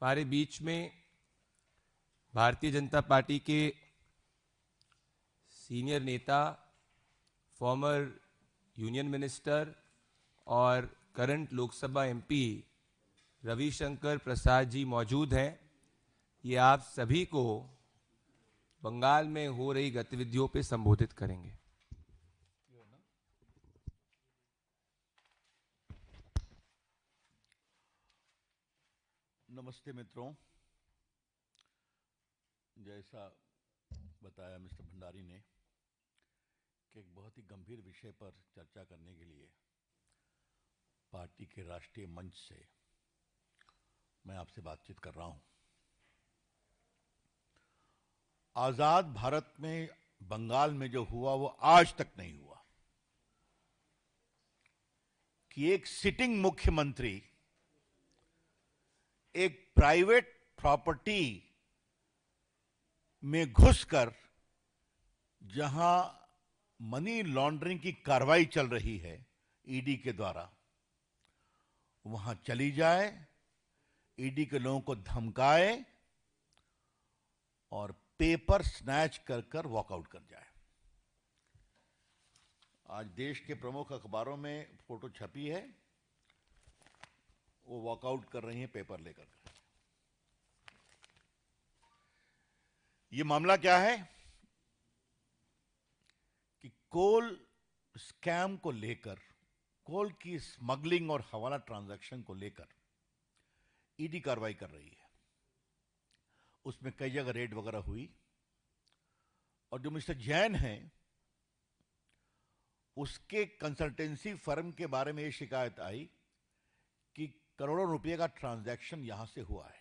हमारे बीच में भारतीय जनता पार्टी के सीनियर नेता, फॉर्मर यूनियन मिनिस्टर और करंट लोकसभा एमपी रविशंकर प्रसाद जी मौजूद हैं। ये आप सभी को बंगाल में हो रही गतिविधियों पर संबोधित करेंगे। नमस्ते मित्रों, जैसा बताया मिस्टर भंडारी ने कि एक बहुत ही गंभीर विषय पर चर्चा करने के लिए पार्टी के राष्ट्रीय मंच से मैं आपसे बातचीत कर रहा हूं। आजाद भारत में बंगाल में जो हुआ वो आज तक नहीं हुआ कि एक सिटिंग मुख्यमंत्री एक प्राइवेट प्रॉपर्टी में घुसकर जहां मनी लॉन्ड्रिंग की कार्रवाई चल रही है ईडी के द्वारा, वहां चली जाए, ईडी के लोगों को धमकाए और पेपर स्नैच कर कर वॉकआउट कर जाए। आज देश के प्रमुख अखबारों में फोटो छपी है, वो वॉकआउट कर रही हैं पेपर लेकर। ये मामला क्या है कि कोल स्कैम को लेकर, कोल की स्मगलिंग और हवाला ट्रांजैक्शन को लेकर ईडी कार्रवाई कर रही है। उसमें कई जगह रेड वगैरह हुई और जो मिस्टर जैन हैं उसके कंसल्टेंसी फर्म के बारे में यह शिकायत आई कि करोड़ों रुपए का ट्रांजैक्शन यहां से हुआ है।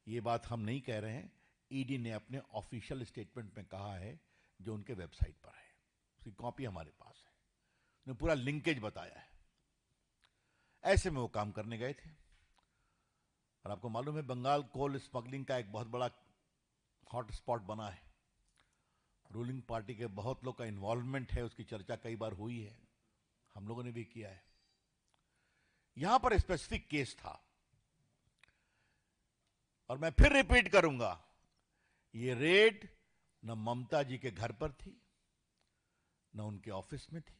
यह बात हम नहीं कह रहे हैं, ईडी ने अपने ऑफिशियल स्टेटमेंट में कहा है, जो उनके वेबसाइट पर है, उसकी कॉपी हमारे पास है। उन्होंने पूरा लिंकेज बताया है। ऐसे में वो काम करने गए थे और आपको मालूम है बंगाल कोल स्मगलिंग का एक बहुत बड़ा हॉट स्पॉट बना है। रूलिंग पार्टी के बहुत लोग का इन्वॉल्वमेंट है, उसकी चर्चा कई बार हुई है, हम लोगों ने भी किया है। यहां पर स्पेसिफिक केस था और मैं फिर रिपीट करूंगा, ये रेड न ममता जी के घर पर थी, न उनके ऑफिस में थी,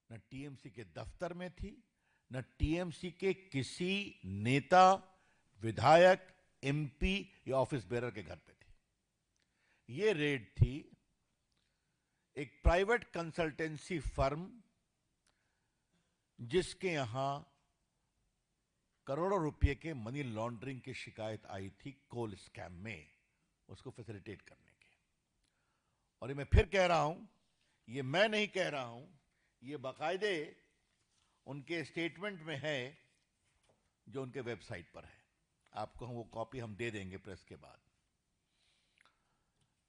न टीएमसी के दफ्तर में थी, न टीएमसी के किसी नेता, विधायक, एमपी या ऑफिस बेरर के घर पे थी। ये रेड थी एक प्राइवेट कंसल्टेंसी फर्म जिसके यहां करोड़ों रुपए के मनी लॉन्ड्रिंग की शिकायत आई थी कोल स्कैम में, उसको फैसिलिटेट करने के। और ये मैं फिर कह रहा हूं, ये मैं नहीं कह रहा हूं, ये बाकायदे उनके स्टेटमेंट में है जो उनके वेबसाइट पर है। आपको हम वो कॉपी हम दे देंगे प्रेस के बाद।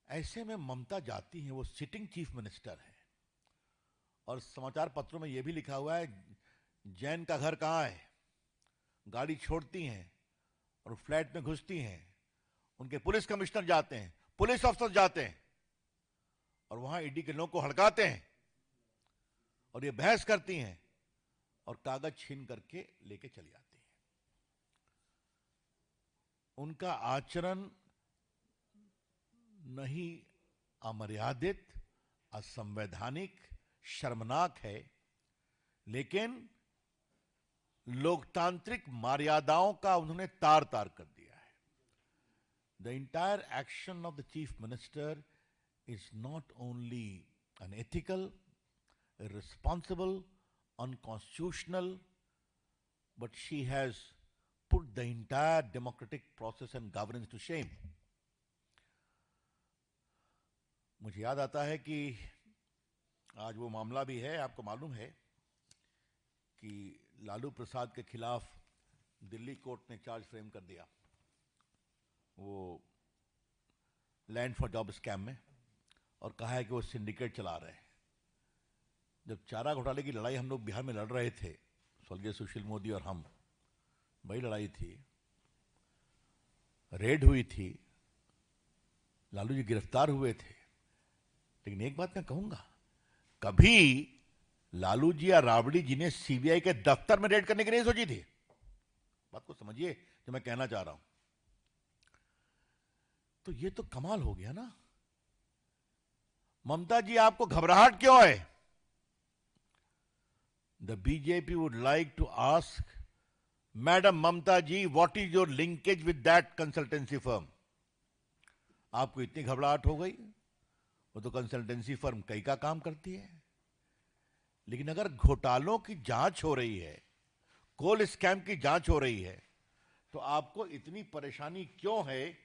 ऐसे में ममता जाती हैं, वो सिटिंग चीफ मिनिस्टर है और समाचार पत्रों में यह भी लिखा हुआ है जैन का घर कहां है। गाड़ी छोड़ती हैं और फ्लैट में घुसती हैं, उनके पुलिस कमिश्नर जाते हैं, पुलिस अफसर जाते हैं और वहां ईडी के लोगों को हड़काते हैं और ये बहस करती हैं और कागज छीन करके लेके चली आती हैं। उनका आचरण नहीं अमर्यादित, असंवैधानिक, शर्मनाक है, लेकिन लोकतांत्रिक मर्यादाओं का उन्होंने तार तार कर दिया है। The entire action of the chief minister is not only unethical, irresponsible, unconstitutional, but she has put the entire democratic process and governance to shame. मुझे याद आता है कि आज वो मामला भी है, आपको मालूम है कि लालू प्रसाद के खिलाफ दिल्ली कोर्ट ने चार्ज फ्रेम कर दिया वो लैंड फॉर जॉब स्कैम में, और कहा है कि वो सिंडिकेट चला रहे हैं। जब चारा घोटाले की लड़ाई हम लोग बिहार में लड़ रहे थे, स्वर्गीय सुशील मोदी और हम, बड़ी लड़ाई थी, रेड हुई थी, लालू जी गिरफ्तार हुए थे, लेकिन एक बात मैं कहूंगा, कभी लालू जी या राबड़ी जी ने सीबीआई के दफ्तर में रेड करने की नहीं सोची थी। बात को समझिए, जो मैं कहना चाह रहा हूं। तो ये तो कमाल हो गया ना। ममता जी, आपको घबराहट क्यों है? The BJP would like to ask madam Mamata ji, what is your linkage with that consultancy firm? आपको इतनी घबराहट हो गई? वो तो कंसल्टेंसी फर्म कई का काम करती है। लेकिन अगर घोटालों की जांच हो रही है, कोल स्कैम की जांच हो रही है, तो आपको इतनी परेशानी क्यों है?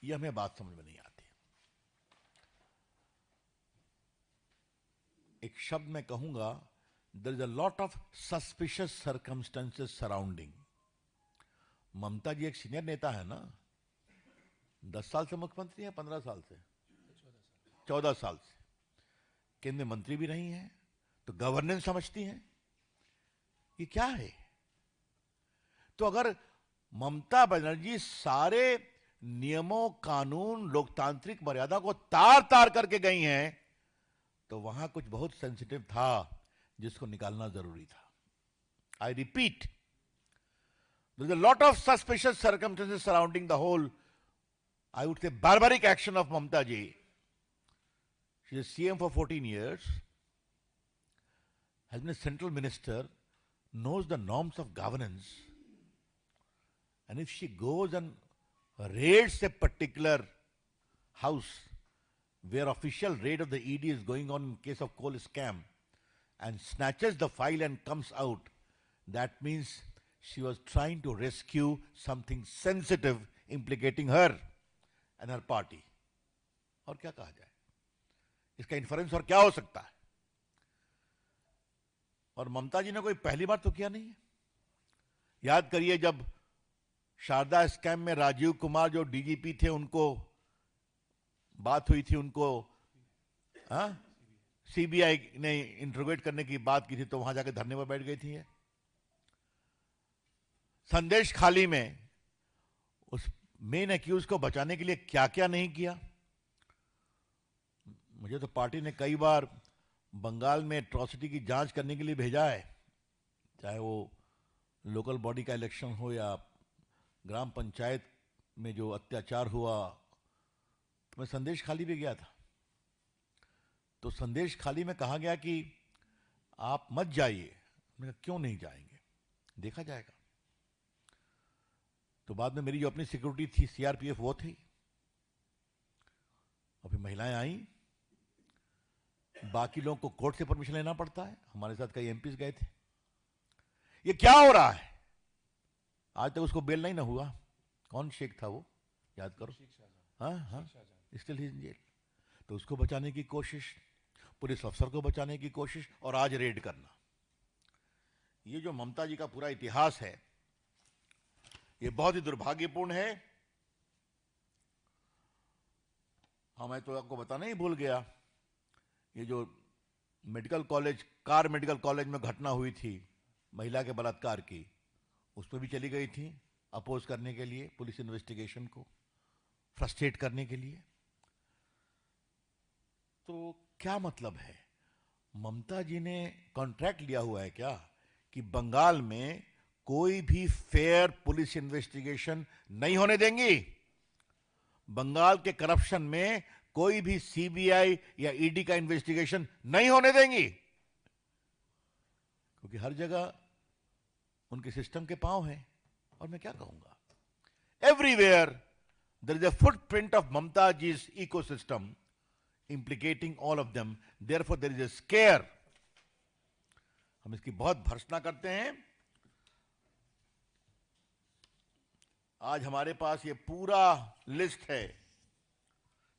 यह हमें बात समझ में नहीं आती। एक शब्द मैं कहूंगा, there is a lot of suspicious circumstances surrounding. Mamata ji एक सीनियर नेता है ना, 10 साल से मुख्यमंत्री है, 15 साल से, 14 साल से केंद्रीय मंत्री भी रही हैं, तो गवर्नेंस समझती हैं। ये क्या है? तो अगर ममता बनर्जी सारे नियमों, कानून, लोकतांत्रिक मर्यादा को तार तार करके गई हैं, तो वहां कुछ बहुत सेंसिटिव था जिसको निकालना जरूरी था। I repeat, there is a lot of suspicious circumstances surrounding the whole, I would say, barbaric action of Mamta ji. She is CM for 14 years, has been a central minister, knows the norms of governance. And if she goes and raids a particular house where official raid of the ED is going on in case of coal scam and snatches the file and comes out, that means she was trying to rescue something sensitive implicating her and her party. और क्या कहा जाए? इसका inference और क्या हो सकता है? और ममता जी ने कोई पहली बार तो किया नहीं है। याद करिए, जब शारदा स्कैम में राजीव कुमार जो डीजीपी थे, उनको बात हुई थी, उनको सीबीआई ने इंट्रोगेट करने की बात की थी, तो वहां जाकर धरने पर बैठ गई थी। संदेश खाली में उस मेन एक्यूज को बचाने के लिए क्या क्या नहीं किया। मुझे तो पार्टी ने कई बार बंगाल में एट्रॉसिटी की जांच करने के लिए भेजा है, चाहे वो लोकल बॉडी का इलेक्शन हो या ग्राम पंचायत में जो अत्याचार हुआ। तो मैं संदेश खाली भी गया था, तो संदेश खाली में कहा गया कि आप मत जाइए। मैंने कहा क्यों नहीं जाएंगे, देखा जाएगा। तो बाद में मेरी जो अपनी सिक्योरिटी थी, सीआरपीएफ, वो थी, और फिर महिलाएं आई। बाकी लोगों को कोर्ट से परमिशन लेना पड़ता है, हमारे साथ कई एमपीज गए थे। ये क्या हो रहा है? आज तक उसको बेल नहीं ना हुआ। कौन शेख था वो, याद करो। हाँ, स्टिल ही इन जेल। तो उसको बचाने की कोशिश, पुलिस अफसर को बचाने की कोशिश, और आज रेड करना। ये जो ममता जी का पूरा इतिहास है, ये बहुत ही दुर्भाग्यपूर्ण है। हाँ, मैं तो आपको बताना ही भूल गया, ये जो medical college, car medical college में घटना हुई थी महिला के बलात्कार की, उस पर भी चली गई थी अपोज करने के लिए, पुलिस इन्वेस्टिगेशन को फ्रस्ट्रेट करने के लिए। तो क्या मतलब है? ममता जी ने कॉन्ट्रैक्ट लिया हुआ है क्या कि बंगाल में कोई भी फेयर पुलिस इन्वेस्टिगेशन नहीं होने देंगी? बंगाल के करप्शन में कोई भी सीबीआई या ईडी का इन्वेस्टिगेशन नहीं होने देंगी? क्योंकि हर जगह उनके सिस्टम के पांव हैं। और मैं क्या कहूंगा, everywhere there is a footprint of Mamata ji's ecosystem implicating all of them. Therefore, there is a scare. हम इसकी बहुत भर्त्सना करते हैं। आज हमारे पास ये पूरा लिस्ट है,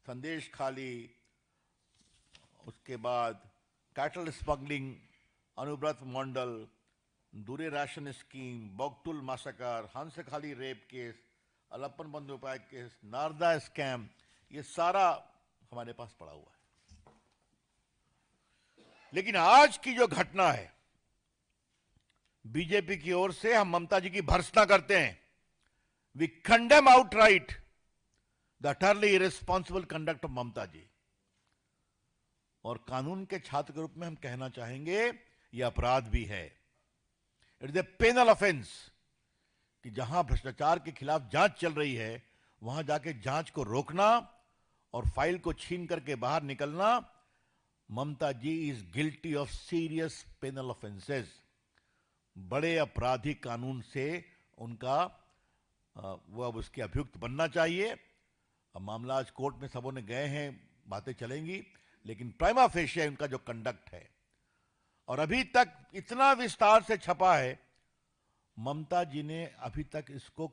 संदेश खाली, उसके बाद कैटल स्मगलिंग, अनुव्रत मंडल, दूरे ration scheme, बोगटुल massacre, Hanskhali rape case, Alapan Bandyopadhyay case, Narada scam, ये सारा हमारे पास पड़ा हुआ है। लेकिन आज की जो घटना है, बीजेपी की ओर से हम ममता जी की भर्त्सना करते हैं। We condemn outright the utterly irresponsible conduct of Mamata ji. और कानून के छात्र के रूप में हम कहना चाहेंगे, यह अपराध भी है। It is a penal offence कि जहां भ्रष्टाचार के खिलाफ जांच चल रही है वहां जाके जांच को रोकना और फाइल को छीन करके बाहर निकलना। Mamata ji is guilty of serious penal offences. बड़े आपराधिक कानून से उनका वो अब उसके अभियुक्त बनना चाहिए। अब मामला आज कोर्ट में सबों ने गए हैं, बातें चलेंगी, लेकिन प्राइमा फेशिया उनका जो कंडक्ट है और अभी तक इतना विस्तार से छपा है, ममता जी ने अभी तक इसको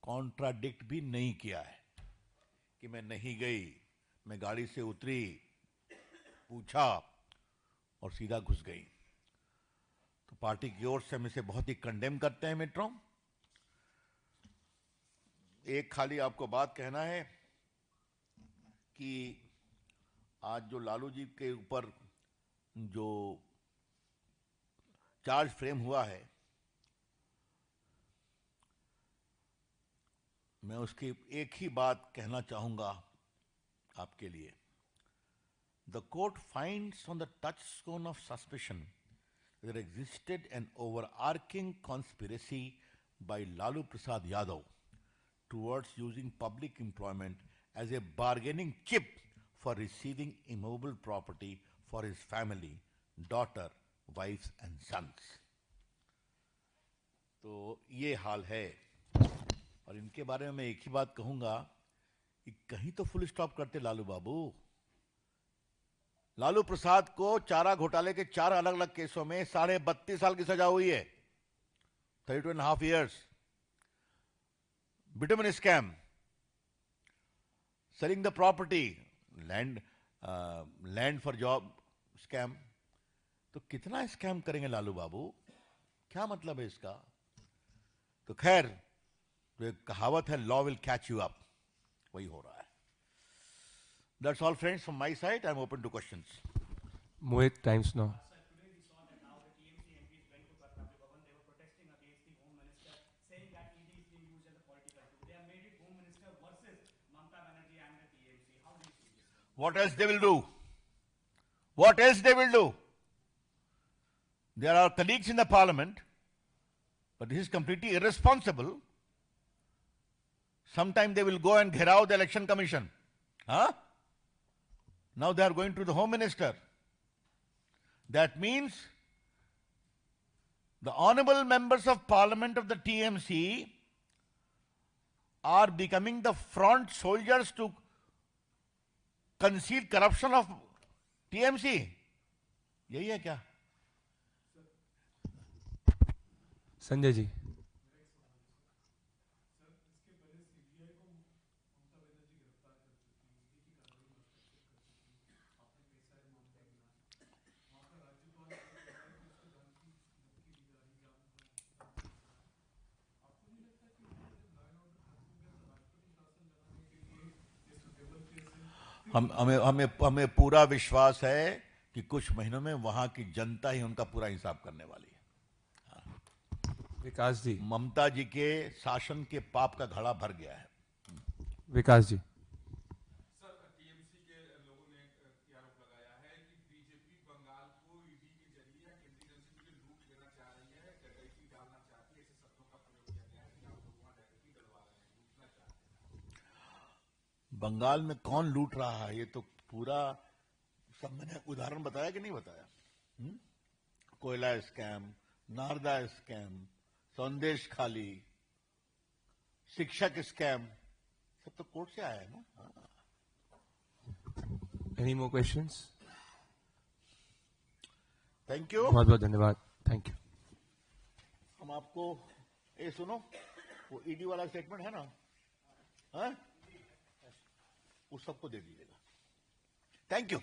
कॉन्ट्राडिक्ट भी नहीं किया है कि मैं नहीं गई, मैं गाड़ी से उतरी, पूछा और सीधा घुस गई। तो पार्टी की ओर से हम इसे बहुत ही कंडेम करते हैं मित्रों। एक खाली आपको बात कहना है कि आज जो लालू जी के ऊपर जो चार्ज फ्रेम हुआ है, मैं उसकी एक ही बात कहना चाहूंगा आपके लिए। The court finds on the touchstone of suspicion there existed an overarching conspiracy by Lalu Prasad Yadav towards using public employment as a bargaining chip for receiving immovable property for his family, daughter, wives and sons. तो ये हाल है और इनके बारे में मैं एक ही बात कहूंगा कि कहीं तो फुल स्टॉप करते लालू बाबू। लालू प्रसाद को चारा घोटाले के 4 अलग अलग केसों में 32.5 साल की सजा हुई है, 32.5 years। Bitumen scam, selling the property, land for job scam. तो कितना स्कैम करेंगे लालू बाबू, क्या मतलब है इसका? तो खैर, तो एक कहावत है, law will catch you up, वही हो रहा है। That's all, friends, from my side. I'm open to questions. Mohit, times now. Sir, today we saw that now the TMC MPs went to Karnataka Bhavan. They were protesting against the Home Minister, saying that ED is being used as a political tool. They have made it Home Minister versus Mamata Banerjee and the TMC. How do you see this? What else they will do? What else they will do? There are colleagues in the parliament, but this is completely irresponsible. Sometime they will go and gherao the election commission. Huh? Now they are going to the Home Minister. That means the honorable members of parliament of the TMC are becoming the front soldiers to conceal corruption of TMC. यही है क्या? संजय जी। हमें पूरा विश्वास है कि कुछ महीनों में वहां की जनता ही उनका पूरा हिसाब करने वाली है। विकास जी। ममता जी के शासन के पाप का घड़ा भर गया है। विकास जी। सर, टीएमसी के लोगों ने आरोप लगाया है कि बीजेपी बंगाल को ईडी के जरिए या केंद्रीय एजेंसी के लूट लेना चाह रही है, डकैती डालना चाहती है। ऐसे शब्दों का प्रयोग किया गया है कि आप लोग वहां डकैती डलवा रहे हैं, लूटना चाहते हैं। बंगाल में कौन लूट रहा है, ये तो पूरा सब मैंने उदाहरण बताया कि नहीं बताया? कोयला स्कैम, नारदा स्कैम, संदेश खाली, शिक्षक स्कैम, सब तो कोर्ट से आया है ना। Any more questions? Thank you. बहुत बहुत धन्यवाद। Thank you. हम आपको ये सुनो, वो ईडी वाला स्टेटमेंट है ना, हाँ, उस सबको दे दीजिएगा। Thank you.